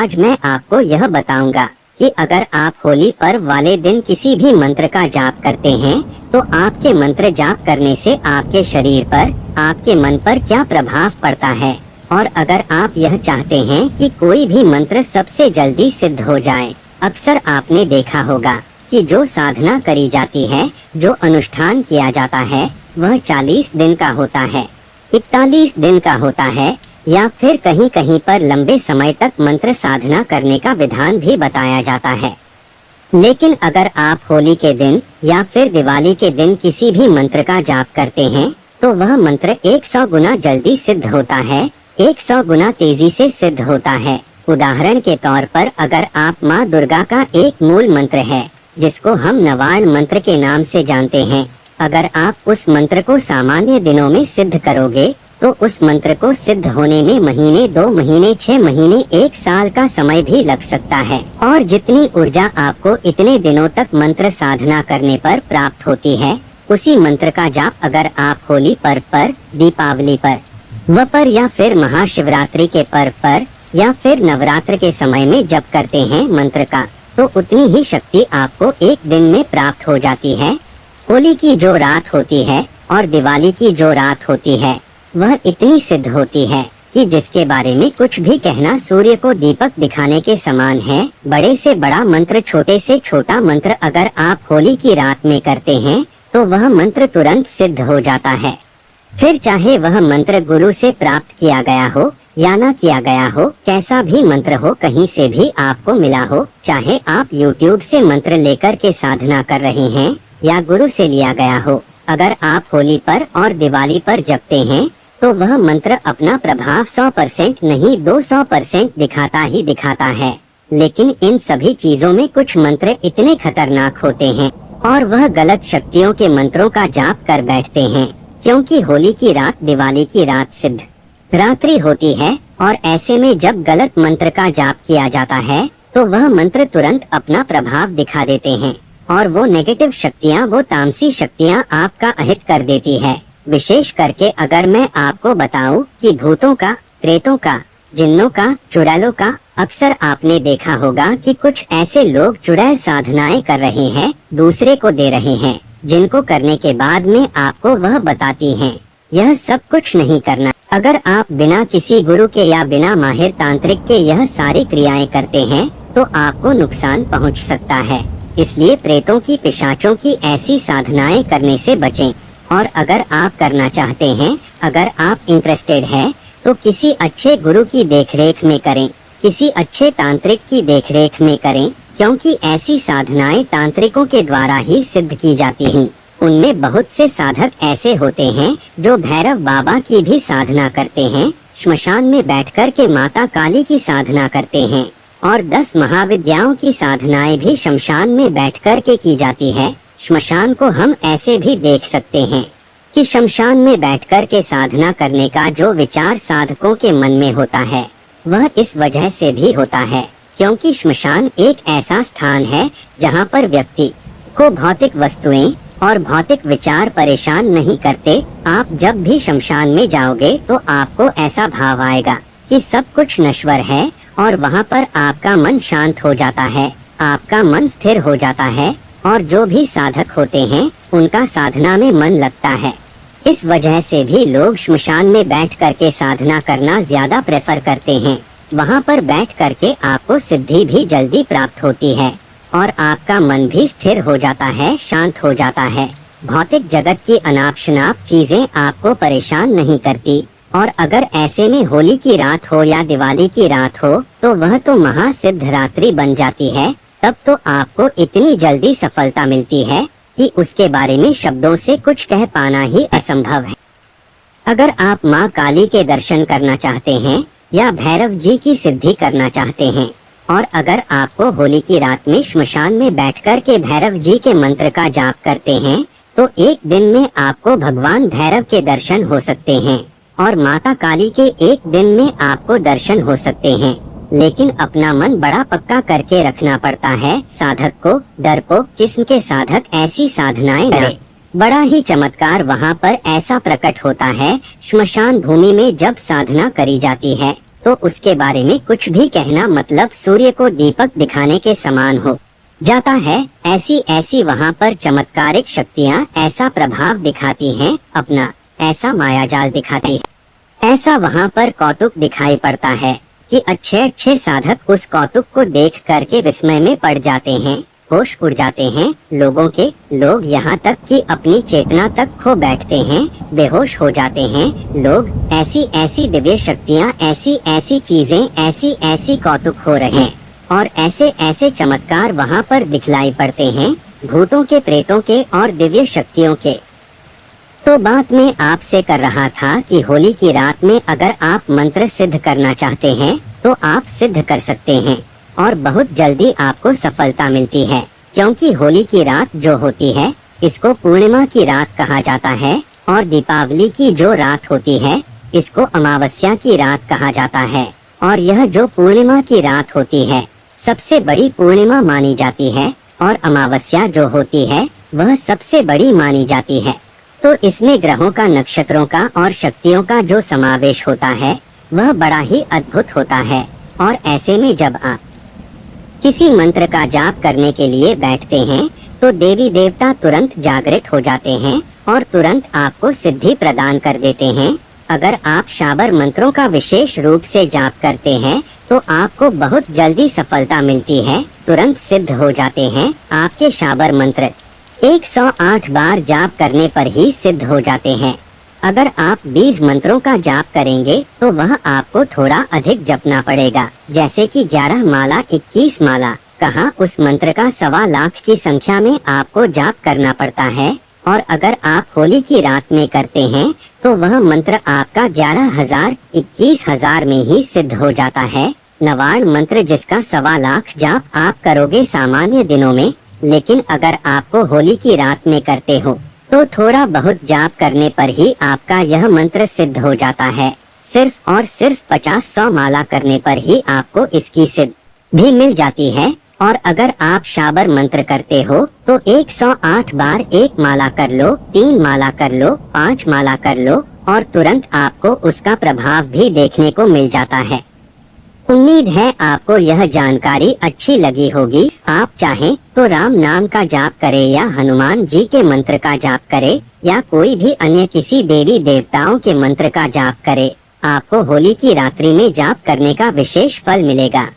आज मैं आपको यह बताऊंगा कि अगर आप होली पर्व वाले दिन किसी भी मंत्र का जाप करते हैं तो आपके मंत्र जाप करने से आपके शरीर पर, आपके मन पर क्या प्रभाव पड़ता है। और अगर आप यह चाहते हैं कि कोई भी मंत्र सबसे जल्दी सिद्ध हो जाए, अक्सर आपने देखा होगा कि जो साधना करी जाती है, जो अनुष्ठान किया जाता है, वह 40 दिन का होता है, 41 दिन का होता है, या फिर कहीं कहीं पर लंबे समय तक मंत्र साधना करने का विधान भी बताया जाता है। लेकिन अगर आप होली के दिन या फिर दिवाली के दिन किसी भी मंत्र का जाप करते हैं तो वह मंत्र 100 गुना जल्दी सिद्ध होता है, 100 गुना तेजी से सिद्ध होता है। उदाहरण के तौर पर अगर आप माँ दुर्गा का एक मूल मंत्र है जिसको हम नवार्ण मंत्र के नाम से जानते हैं, अगर आप उस मंत्र को सामान्य दिनों में सिद्ध करोगे तो उस मंत्र को सिद्ध होने में महीने, 2 महीने, 6 महीने, 1 साल का समय भी लग सकता है। और जितनी ऊर्जा आपको इतने दिनों तक मंत्र साधना करने पर प्राप्त होती है, उसी मंत्र का जाप अगर आप होली पर्व पर, दीपावली पर, व पर या फिर महाशिवरात्रि के पर्व पर या फिर नवरात्र के समय में जप करते हैं मंत्र का, तो उतनी ही शक्ति आपको एक दिन में प्राप्त हो जाती है। होली की जो रात होती है और दिवाली की जो रात होती है वह इतनी सिद्ध होती है कि जिसके बारे में कुछ भी कहना सूर्य को दीपक दिखाने के समान है। बड़े से बड़ा मंत्र, छोटे से छोटा मंत्र अगर आप होली की रात में करते हैं तो वह मंत्र तुरंत सिद्ध हो जाता है। फिर चाहे वह मंत्र गुरु से प्राप्त किया गया हो या ना किया गया हो, कैसा भी मंत्र हो, कहीं से भी आपको मिला हो, चाहे आप YouTube से मंत्र लेकर के साधना कर रहे हैं या गुरु से लिया गया हो, अगर आप होली पर और दिवाली पर जपते हैं तो वह मंत्र अपना प्रभाव 100% नहीं 200% दिखाता ही दिखाता है। लेकिन इन सभी चीजों में कुछ मंत्र इतने खतरनाक होते हैं और वह गलत शक्तियों के मंत्रों का जाप कर बैठते हैं, क्योंकि होली की रात, दिवाली की रात सिद्ध रात्रि होती है और ऐसे में जब गलत मंत्र का जाप किया जाता है तो वह मंत्र तुरंत अपना प्रभाव दिखा देते हैं और वो नेगेटिव शक्तियाँ, वो तामसी शक्तियाँ आपका अहित कर देती है। विशेष करके अगर मैं आपको बताऊं कि भूतों का, प्रेतों का, जिन्नों का, चुड़ैलों का, अक्सर आपने देखा होगा कि कुछ ऐसे लोग चुड़ैल साधनाएं कर रहे हैं, दूसरे को दे रहे हैं, जिनको करने के बाद में आपको वह बताती हैं यह सब कुछ नहीं करना। अगर आप बिना किसी गुरु के या बिना माहिर तांत्रिक के यह सारी क्रियाएं करते हैं तो आपको नुकसान पहुंच सकता है। इसलिए प्रेतों की, पिशाचों की ऐसी साधनाएं करने से बचें। और अगर आप करना चाहते हैं, अगर आप इंटरेस्टेड हैं, तो किसी अच्छे गुरु की देखरेख में करें, किसी अच्छे तांत्रिक की देखरेख में करें, क्योंकि ऐसी साधनाएं तांत्रिकों के द्वारा ही सिद्ध की जाती हैं। उनमें बहुत से साधक ऐसे होते हैं जो भैरव बाबा की भी साधना करते हैं, श्मशान में बैठकर के माता काली की साधना करते हैं और 10 महाविद्याओं की साधनाएं भी शमशान में बैठकर के की जाती है। श्मशान को हम ऐसे भी देख सकते हैं कि शमशान में बैठकर के साधना करने का जो विचार साधकों के मन में होता है वह इस वजह से भी होता है क्योंकि श्मशान एक ऐसा स्थान है जहां पर व्यक्ति को भौतिक वस्तुएं और भौतिक विचार परेशान नहीं करते। आप जब भी शमशान में जाओगे तो आपको ऐसा भाव आएगा कि सब कुछ नश्वर है और वहां पर आपका मन शांत हो जाता है, आपका मन स्थिर हो जाता है और जो भी साधक होते हैं उनका साधना में मन लगता है। इस वजह से भी लोग श्मशान में बैठ करके साधना करना ज्यादा प्रेफर करते हैं। वहां पर बैठ करके आपको सिद्धि भी जल्दी प्राप्त होती है और आपका मन भी स्थिर हो जाता है, शांत हो जाता है। भौतिक जगत की अनाप शनाप चीजें आपको परेशान नहीं करती। और अगर ऐसे में होली की रात हो या दिवाली की रात हो तो वह तो महासिद्ध रात्रि बन जाती है। तब तो आपको इतनी जल्दी सफलता मिलती है कि उसके बारे में शब्दों से कुछ कह पाना ही असंभव है। अगर आप माँ काली के दर्शन करना चाहते हैं या भैरव जी की सिद्धि करना चाहते हैं और अगर आपको होली की रात में श्मशान में बैठकर के भैरव जी के मंत्र का जाप करते हैं तो एक दिन में आपको भगवान भैरव के दर्शन हो सकते हैं और माता काली के एक दिन में आपको दर्शन हो सकते हैं। लेकिन अपना मन बड़ा पक्का करके रखना पड़ता है साधक को। डरपोक किस्म के साधक ऐसी साधनाएं करे। बड़ा ही चमत्कार वहाँ पर ऐसा प्रकट होता है। श्मशान भूमि में जब साधना करी जाती है तो उसके बारे में कुछ भी कहना मतलब सूर्य को दीपक दिखाने के समान हो जाता है। ऐसी ऐसी वहाँ पर चमत्कारिक शक्तियाँ ऐसा प्रभाव दिखाती हैं, अपना ऐसा मायाजाल दिखाती है, ऐसा वहाँ पर कौतुक दिखाई पड़ता है कि अच्छे अच्छे साधक उस कौतुक को देख करके विस्मय में पड़ जाते हैं, होश उड़ जाते हैं। लोग यहाँ तक कि अपनी चेतना तक खो बैठते हैं, बेहोश हो जाते हैं। लोग ऐसी ऐसी दिव्य शक्तियाँ, ऐसी ऐसी चीजें, ऐसी ऐसी कौतुक हो रहे हैं और ऐसे ऐसे चमत्कार वहाँ पर दिखलाई पड़ते हैं, भूतों के, प्रेतों के और दिव्य शक्तियों के। तो बात मैं आपसे कर रहा था कि होली की रात में अगर आप मंत्र सिद्ध करना चाहते हैं तो आप सिद्ध कर सकते हैं और बहुत जल्दी आपको सफलता मिलती है, क्योंकि होली की रात जो होती है इसको पूर्णिमा की रात कहा जाता है और दीपावली की जो रात होती है इसको अमावस्या की रात कहा जाता है। और यह जो पूर्णिमा की रात होती है सबसे बड़ी पूर्णिमा मानी जाती है और अमावस्या जो होती है वह सबसे बड़ी मानी जाती है। तो इसमें ग्रहों का, नक्षत्रों का और शक्तियों का जो समावेश होता है वह बड़ा ही अद्भुत होता है। और ऐसे में जब आप किसी मंत्र का जाप करने के लिए बैठते हैं तो देवी देवता तुरंत जागृत हो जाते हैं और तुरंत आपको सिद्धि प्रदान कर देते हैं। अगर आप शाबर मंत्रों का विशेष रूप से जाप करते हैं तो आपको बहुत जल्दी सफलता मिलती है, तुरंत सिद्ध हो जाते हैं आपके शाबर मंत्र। 108 बार जाप करने पर ही सिद्ध हो जाते हैं। अगर आप 20 मंत्रों का जाप करेंगे तो वह आपको थोड़ा अधिक जपना पड़ेगा, जैसे कि 11 माला, 21 माला। कहा उस मंत्र का 1.25 लाख की संख्या में आपको जाप करना पड़ता है। और अगर आप होली की रात में करते हैं तो वह मंत्र आपका 11,000, 21,000 में ही सिद्ध हो जाता है। नवाण मंत्र जिसका 1.25 लाख जाप आप करोगे सामान्य दिनों में, लेकिन अगर आपको होली की रात में करते हो तो थोड़ा बहुत जाप करने पर ही आपका यह मंत्र सिद्ध हो जाता है। सिर्फ और सिर्फ 50-100 माला करने पर ही आपको इसकी सिद्धि मिल जाती है। और अगर आप शाबर मंत्र करते हो तो 108 बार 1 माला कर लो, 3 माला कर लो, 5 माला कर लो और तुरंत आपको उसका प्रभाव भी देखने को मिल जाता है। उम्मीद है आपको यह जानकारी अच्छी लगी होगी। आप चाहें तो राम नाम का जाप करें या हनुमान जी के मंत्र का जाप करें या कोई भी अन्य किसी देवी देवताओं के मंत्र का जाप करें, आपको होली की रात्रि में जाप करने का विशेष फल मिलेगा।